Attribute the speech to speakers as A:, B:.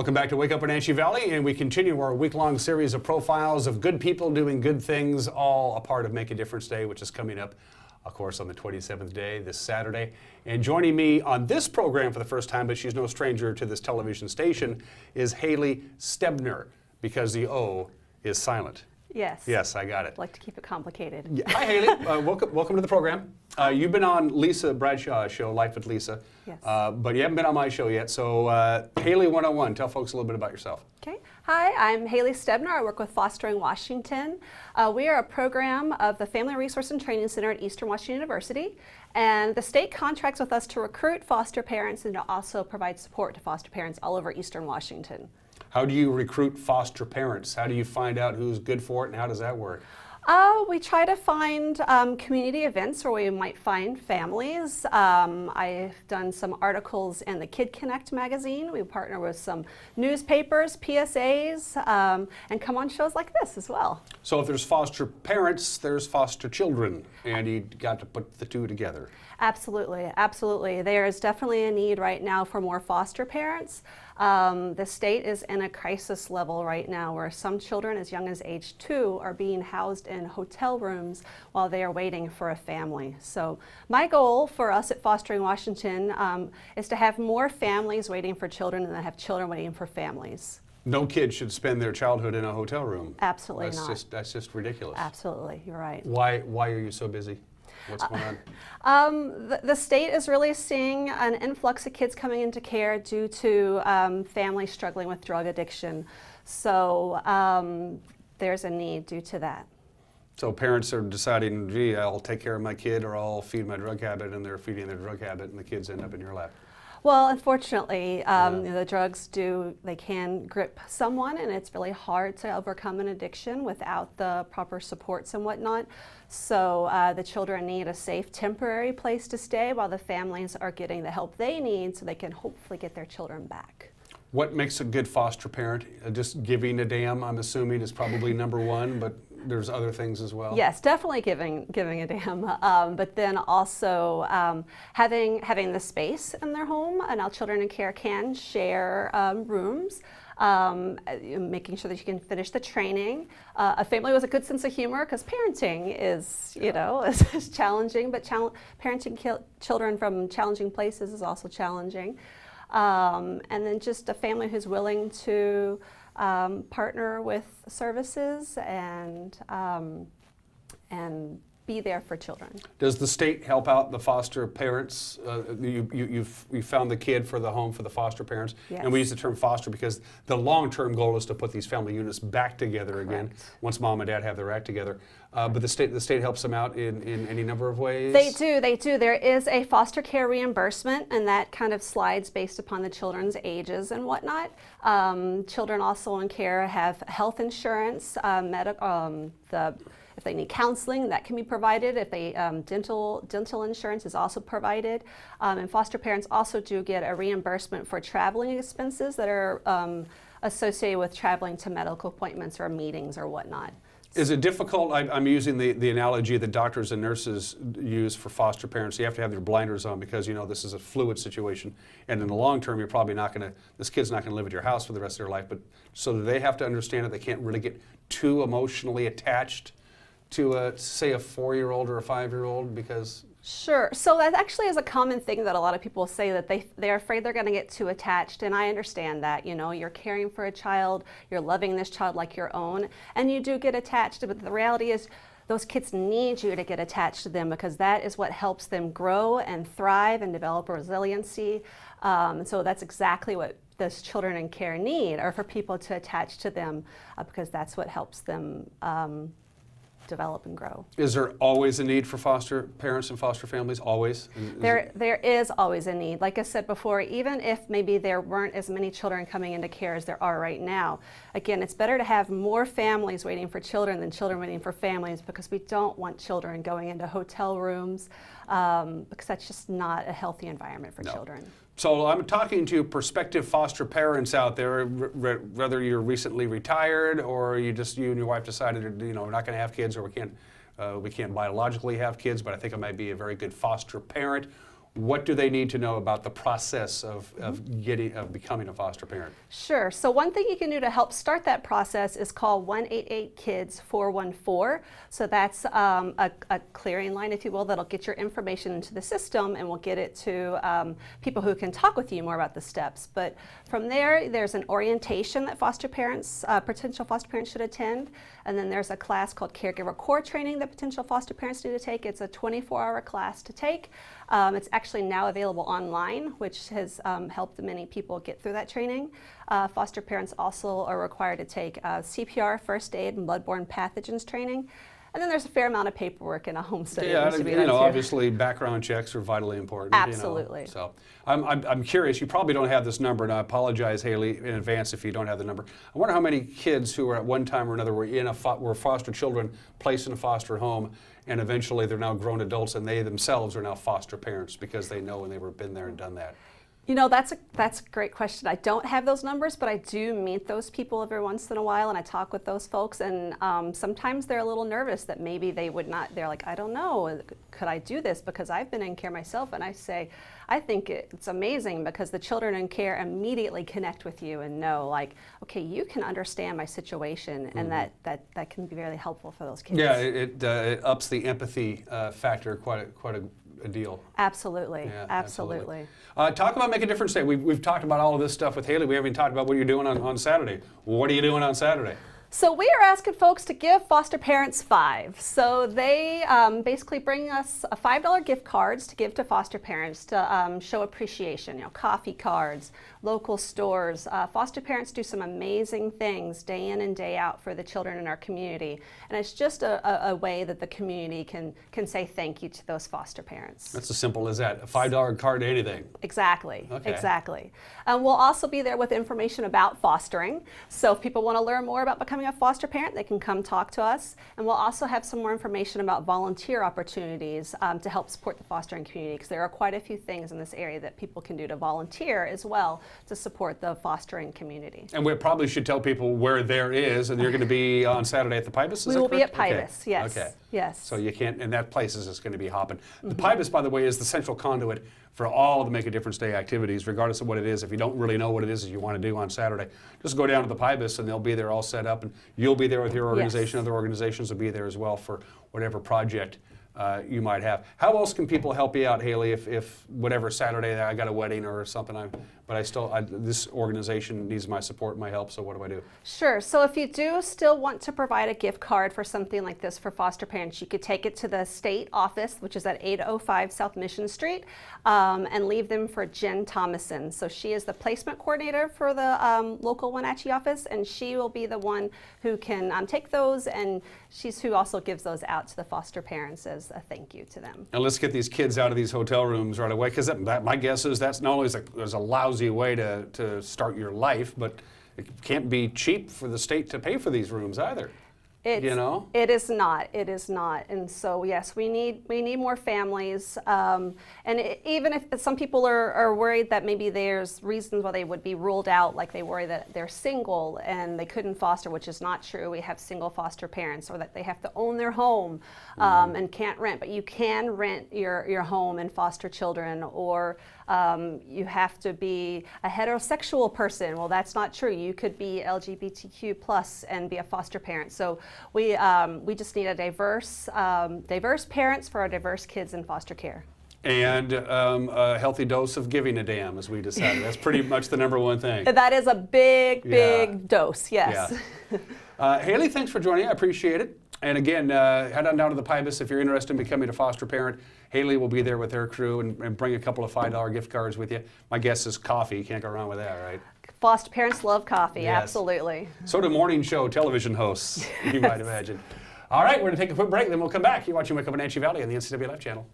A: Welcome back to Wake Up Wenatchee Valley, and we continue our week-long series of profiles of good people doing good things, all a part of Make a Difference Day, which is coming up, of course, on the 27th day, this Saturday. And joining me on this program for the first time, but she's no stranger to this television station, is Haley Stebner, because the O is silent.
B: Yes.
A: Yes, I got it.
B: I'd like to keep it complicated.
A: Yeah. Hi, Haley. Welcome to the program. You've been on Lisa Bradshaw's show, Life with Lisa.
B: Yes.
A: But you haven't been on my show yet. So, Haley 101, tell folks a little bit about yourself.
B: Okay. Hi, I'm Haley Stebner. I work with Fostering Washington. We are a program of the Family Resource and Training Center at Eastern Washington University. And the state contracts with us to recruit foster parents and to also provide support to foster parents all over Eastern Washington. How
A: do you recruit foster parents? How do you find out who's good for it, and how does that work?
B: We try to find community events where we might find families. I've done some articles in the Kid Connect magazine. We partner with some newspapers, PSAs, and come on shows like this as well.
A: So if there's foster parents, there's foster children, and you got to put the two together.
B: Absolutely, absolutely. There is definitely a need right now for more foster parents. The state is in a crisis level right now where some children as young as age 2 are being housed in hotel rooms while they are waiting for a family. So my goal for us at Fostering Washington is to have more families waiting for children than have children waiting for families.
A: No kid should spend their childhood in a hotel room.
B: Absolutely not.
A: That's just ridiculous.
B: Absolutely, you're right.
A: Why are you so busy? What's going on?
B: The state is really seeing an influx of kids coming into care due to families struggling with drug addiction. So there's a need due to that.
A: So parents are deciding, gee, I'll take care of my kid or I'll feed my drug habit, and they're feeding their drug habit and the kids end up in your lap.
B: Well, unfortunately, the drugs they can grip someone, and it's really hard to overcome an addiction without the proper supports and whatnot. So the children need a safe temporary place to stay while the families are getting the help they need so they can hopefully get their children back.
A: What makes a good foster parent? Just giving a damn, I'm assuming, is probably number one, but there's other things as well.
B: Yes, definitely giving a damn, but then also having the space in their home, and our children in care can share rooms. Making sure that you can finish the training. A family with a good sense of humor, because parenting is, is challenging, but parenting children from challenging places is also challenging. And then just a family who's willing to partner with services and be there for children.
A: Does the state help out the foster parents? You found the kid for the home for the foster parents,
B: yes.
A: And we use the term foster because the long-term goal is to put these family units back together
B: Correct.
A: Again once mom and dad have their act together. But the state helps them out in any number of ways?
B: They do. There is a foster care reimbursement, and that kind of slides based upon the children's ages and whatnot. Children also in care have health insurance, if they need counseling, that can be provided. If they dental insurance is also provided, and foster parents also do get a reimbursement for traveling expenses that are associated with traveling to medical appointments or meetings or whatnot.
A: Is it difficult? I'm using the analogy that doctors and nurses use for foster parents. You have to have their blinders on because this is a fluid situation, and in the long term, you're probably not going to. This kid's not going to live at your house for the rest of their life. But so they have to understand that they can't really get too emotionally attached to say a 4-year-old or a 5-year-old because.
B: Sure. So that actually is a common thing that a lot of people say, that they're afraid they're going to get too attached, and I understand that. You're caring for a child, you're loving this child like your own, and you do get attached, but the reality is those kids need you to get attached to them because that is what helps them grow and thrive and develop resiliency. So that's exactly what those children in care need, or for people to attach to them because that's what helps them develop and grow.
A: Is there always a need for foster parents and foster families? Always?
B: There is always a need. Like I said before, even if maybe there weren't as many children coming into care as there are right now, again, it's better to have more families waiting for children than children waiting for families, because we don't want children going into hotel rooms because that's just not a healthy environment for children.
A: So I'm talking to prospective foster parents out there, whether you're recently retired or you and your wife decided, we're not going to have kids, or we can't biologically have kids, but I think I might be a very good foster parent. what do they need to know about the process of becoming a foster parent?
B: Sure. So one thing you can do to help start that process is call 1-888-KIDS-414. So that's a clearing line, if you will, that'll get your information into the system and will get it to people who can talk with you more about the steps. But from there, there's an orientation that foster parents, potential foster parents should attend. And then there's a class called Caregiver Core Training that potential foster parents need to take. It's a 24-hour class to take. It's actually now available online, which has helped many people get through that training. Foster parents also are required to take CPR, first aid, and bloodborne pathogens training. And then there's a fair amount of paperwork in a home study.
A: Yeah,
B: that needs to be done too.
A: obviously background checks are vitally important.
B: Absolutely.
A: So I'm curious, you probably don't have this number, and I apologize, Haley, in advance if you don't have the number. I wonder how many kids who were at one time or another were foster children placed in a foster home, and eventually they're now grown adults and they themselves are now foster parents because they know and they've been there and done that.
B: You know, that's a great question. I don't have those numbers, but I do meet those people every once in a while, and I talk with those folks, and sometimes they're a little nervous that maybe they would not, they're like, I don't know, could I do this? Because I've been in care myself, and I say, I think it's amazing because the children in care immediately connect with you and know, like, okay, you can understand my situation, and that can be very helpful for those kids.
A: Yeah, it ups the empathy factor quite a deal.
B: Absolutely,
A: Yeah,
B: absolutely.
A: Talk about Make a Difference Day. We've talked about all of this stuff with Haley. We haven't even talked about what you're doing on Saturday. What are you doing on Saturday?
B: So we are asking folks to give foster parents $5. So they basically bring us a $5 gift cards to give to foster parents to show appreciation. You know, coffee cards, local stores. Foster parents do some amazing things day in and day out for the children in our community, and it's just a way that the community can say thank you to those foster parents.
A: That's as simple as that. A $5 card to anything.
B: Exactly.
A: Okay.
B: Exactly. We'll also be there with information about fostering. So if people want to learn more about becoming a foster parent, they can come talk to us. And we'll also have some more information about volunteer opportunities to help support the fostering community, because there are quite a few things in this area that people can do to volunteer as well to support the fostering community.
A: And we probably should tell people where there is, and you're going to be on Saturday at the Pybus, is
B: We
A: that
B: will be at
A: correct?
B: Pybus, yes.
A: Okay.
B: Yes.
A: So you can't, and that place is just going to be hopping. The Pybus, by the way, is the central conduit for all the Make a Difference Day activities, regardless of what it is. If you don't really know what it is that you want to do on Saturday, just go down to the Pybus and they'll be there all set up, and you'll be there with your organization.
B: Yes.
A: Other organizations will be there as well for whatever project you might have. How else can people help you out, Haley, if whatever Saturday I got a wedding or something, this organization needs my support, my help, so what do I do?
B: Sure. So if you do still want to provide a gift card for something like this for foster parents, you could take it to the state office, which is at 805 South Mission Street, and leave them for Jen Thomason. So she is the placement coordinator for the local Wenatchee office, and she will be the one who can take those, and she's who also gives those out to the foster parents as a thank you to them.
A: And let's get these kids out of these hotel rooms right away, because my guess is that's not only there's a lousy way to start your life, but it can't be cheap for the state to pay for these rooms either. It is not. It is not. And so yes, we need more families. Even if some people are worried that maybe there's reasons why they would be ruled out, like they worry that they're single and they couldn't foster, which is not true. We have single foster parents, or that they have to own their home and can't rent. But you can rent your home and foster children, or you have to be a heterosexual person. Well, that's not true. You could be LGBTQ plus and be a foster parent. So we just need a diverse parents for our diverse kids in foster care. And a healthy dose of giving a damn, as we decided. That's pretty much the number one thing.
B: That is a big dose, yes.
A: Yeah. Haley, thanks for joining. I appreciate it. And again, head on down to the Pybus if you're interested in becoming a foster parent. Haley will be there with her crew and bring a couple of $5 gift cards with you. My guess is coffee. You can't go wrong with that, right?
B: Foster parents love coffee,
A: yes.
B: Absolutely.
A: So do morning show television hosts, you might imagine. All right, we're going to take a quick break, then we'll come back. You're watching Wake Up Wenatchee Valley on the NCW Life channel.